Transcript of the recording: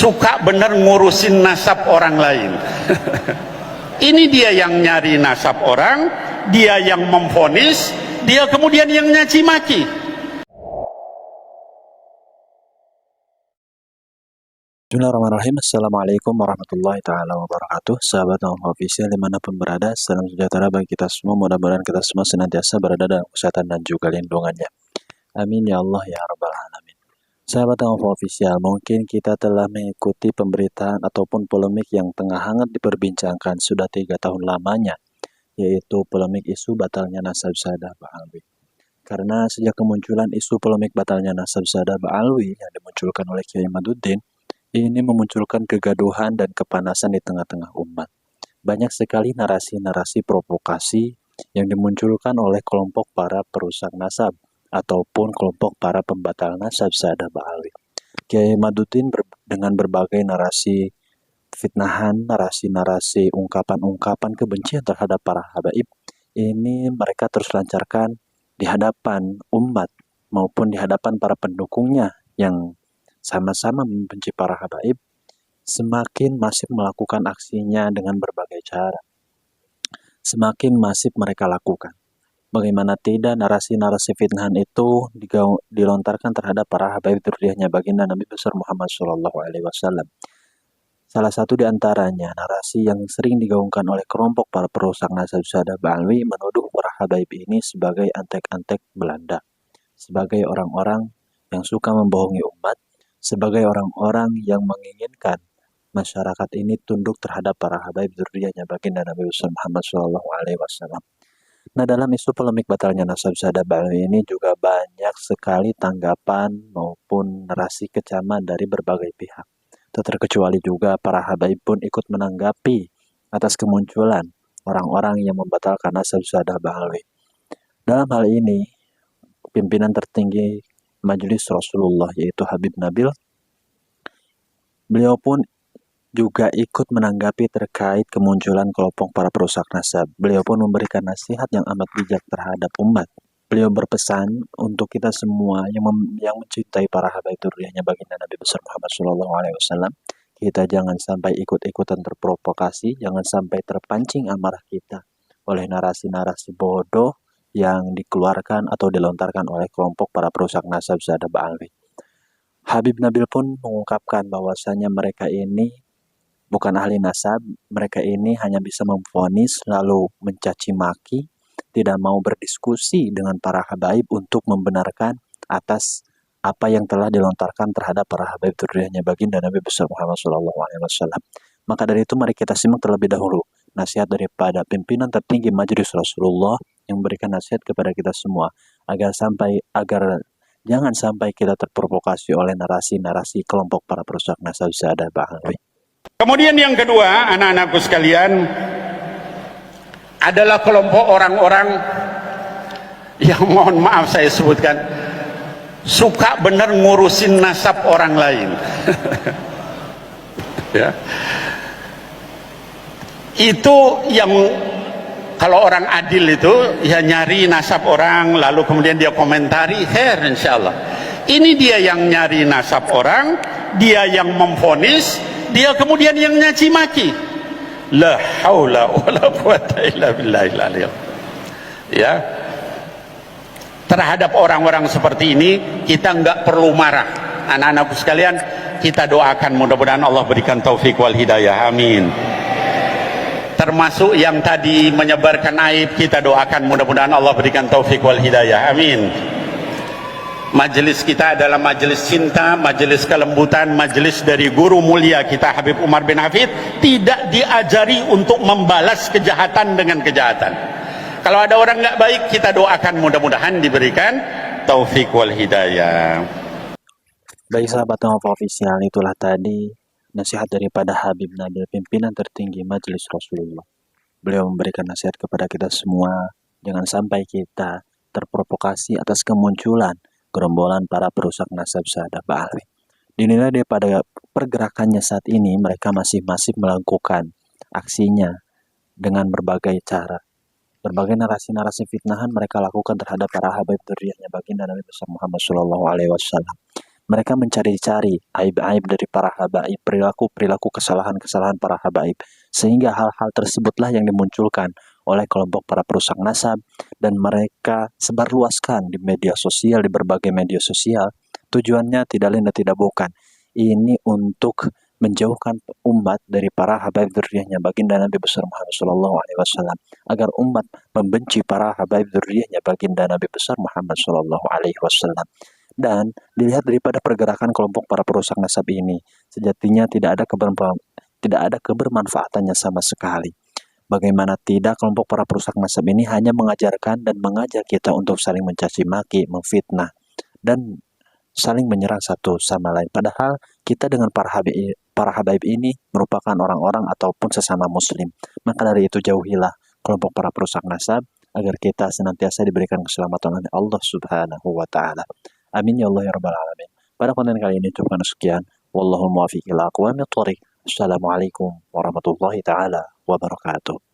suka bener ngurusin nasab orang lain. Ini dia yang nyari nasab orang, dia yang memvonis, dia kemudian yang nyaci maki. Bismillahirrahmanirrahim. Assalamualaikum warahmatullahi ta'ala wabarakatuh. Sahabat Official dimanapun berada, salam sejahtera bagi kita semua. Mudah-mudahan kita semua senantiasa berada dalam kesehatan dan juga lindungannya. Amin ya Allah ya Rabbal Alamin. Sahabat Official, mungkin kita telah mengikuti pemberitaan ataupun polemik yang tengah hangat diperbincangkan sudah 3 tahun lamanya, yaitu polemik isu batalnya nasab Sadah Ba'alwi. Karena sejak kemunculan isu polemik batalnya nasab Sadah Ba'alwi yang dimunculkan oleh Kiai Imaduddin, ini memunculkan kegaduhan dan kepanasan di tengah-tengah umat. Banyak sekali narasi-narasi provokasi yang dimunculkan oleh kelompok para perusak nasab ataupun kelompok para pembatal nasab Sadah Ba'alwi. Kiai Imaduddin dengan berbagai narasi fitnahan, narasi-narasi ungkapan-ungkapan kebencian terhadap para habaib, ini mereka terus lancarkan di hadapan umat maupun di hadapan para pendukungnya yang sama-sama membenci para habaib, semakin masif melakukan aksinya dengan berbagai cara. Semakin masif mereka lakukan. Bagaimana tidak, narasi-narasi fitnahan itu dilontarkan terhadap para habaib dzurriyyahnya baginda Nabi besar Muhammad SAW. Salah satu di antaranya, narasi yang sering digaungkan oleh kelompok para perusak nasab Sadah Ba'alwi menuduh para habaib ini sebagai antek-antek Belanda, sebagai orang-orang yang suka membohongi umat, sebagai orang-orang yang menginginkan masyarakat ini tunduk terhadap para habaib dzurriyyahnya baginda Nabi Muhammad SAW. Nah, dalam isu polemik batalnya nasab Sadah Ba'alwi ini juga banyak sekali tanggapan maupun narasi kecaman dari berbagai pihak. Tak terkecuali juga para habaib pun ikut menanggapi atas kemunculan orang-orang yang membatalkan nasab Sadah Ba'alwi. Dalam hal ini, pimpinan tertinggi Majelis Rasulullah yaitu Habib Nabil, beliau pun juga ikut menanggapi terkait kemunculan kelompok para perusak nasab. Beliau pun memberikan nasihat yang amat bijak terhadap umat. Beliau berpesan untuk kita semua yang mencintai para habaib dzurriyyahnya baginda Nabi besar Muhammad SAW, kita jangan sampai ikut-ikutan terprovokasi, jangan sampai terpancing amarah kita oleh narasi-narasi bodoh yang dikeluarkan atau dilontarkan oleh kelompok para perusak nasab Sadah Ba'alwi. Habib Nabil pun mengungkapkan bahwasanya mereka ini bukan ahli nasab, mereka ini hanya bisa memvonis lalu mencaci maki, tidak mau berdiskusi dengan para habaib untuk membenarkan atas apa yang telah dilontarkan terhadap para habaib dzurriyyahnya baginda Nabi besar Muhammad SAW. Maka dari itu mari kita simak terlebih dahulu nasihat daripada pimpinan tertinggi Majelis Rasulullah yang memberikan nasihat kepada kita semua agar jangan sampai kita terprovokasi oleh narasi-narasi kelompok para perusak nasab Sadah Ba'alwi. Kemudian yang kedua, anak-anakku sekalian, adalah kelompok orang-orang yang mohon maaf saya sebutkan suka bener ngurusin nasab orang lain. Ya. Itu yang kalau orang adil itu ya nyari nasab orang lalu kemudian dia komentari, insyaallah. Ini dia yang nyari nasab orang, dia yang memvonis, dia kemudian yang nyaci maki. La haula wala quwata illa billahil aliyil. Ya. Terhadap orang-orang seperti ini kita enggak perlu marah. Anak-anakku sekalian, kita doakan mudah-mudahan Allah berikan taufik wal hidayah. Amin. Termasuk yang tadi menyebarkan aib, kita doakan mudah-mudahan Allah berikan taufik wal hidayah. Amin. Majelis kita adalah majelis cinta, majelis kelembutan, majelis dari guru mulia kita Habib Umar bin Hafid, tidak diajari untuk membalas kejahatan dengan kejahatan. Kalau ada orang nggak baik, kita doakan mudah-mudahan diberikan taufik wal hidayah. Baik sahabat Official, itulah tadi nasihat daripada Habib Nabil, pimpinan tertinggi Majelis Rasulullah. Beliau memberikan nasihat kepada kita semua, jangan sampai kita terprovokasi atas kemunculan gerombolan para perusak nasab Sadah Ba'alwi. Dinilai daripada pergerakannya saat ini, mereka masih melakukan aksinya dengan berbagai cara. Berbagai narasi-narasi fitnahan mereka lakukan terhadap para habaib dzurriyyahnya baginda Nabi besar Muhammad SAW. Mereka mencari-cari aib-aib dari para habaib, perilaku-perilaku kesalahan-kesalahan para habaib, sehingga hal-hal tersebutlah yang dimunculkan oleh kelompok para perusak nasab, dan mereka sebarluaskan di media sosial, di berbagai media sosial. Tujuannya tidak lain dan tidak bukan, ini untuk menjauhkan umat dari para habaib dzurriyyahnya baginda Nabi besar Muhammad sallallahu alaihi wasallam, agar umat membenci para habaib dzurriyyahnya baginda Nabi besar Muhammad sallallahu alaihi wasallam. Dan dilihat daripada pergerakan kelompok para perusak nasab ini, sejatinya tidak ada kebermanfaatannya sama sekali. Bagaimana tidak, kelompok para perusak nasab ini hanya mengajarkan dan mengajak kita untuk saling mencaci maki, memfitnah, dan saling menyerang satu sama lain. Padahal kita dengan para habaib ini merupakan orang-orang ataupun sesama muslim. Maka dari itu jauhilah kelompok para perusak nasab, agar kita senantiasa diberikan keselamatan oleh Allah Subhanahu wa taala. Amin ya Allah ya rabbal alamin. Pada konten kali ini cukup sekian. Wallahul muwaffiq ila aqwamit thoriq. Assalamualaikum warahmatullahi taala wabarakatuh.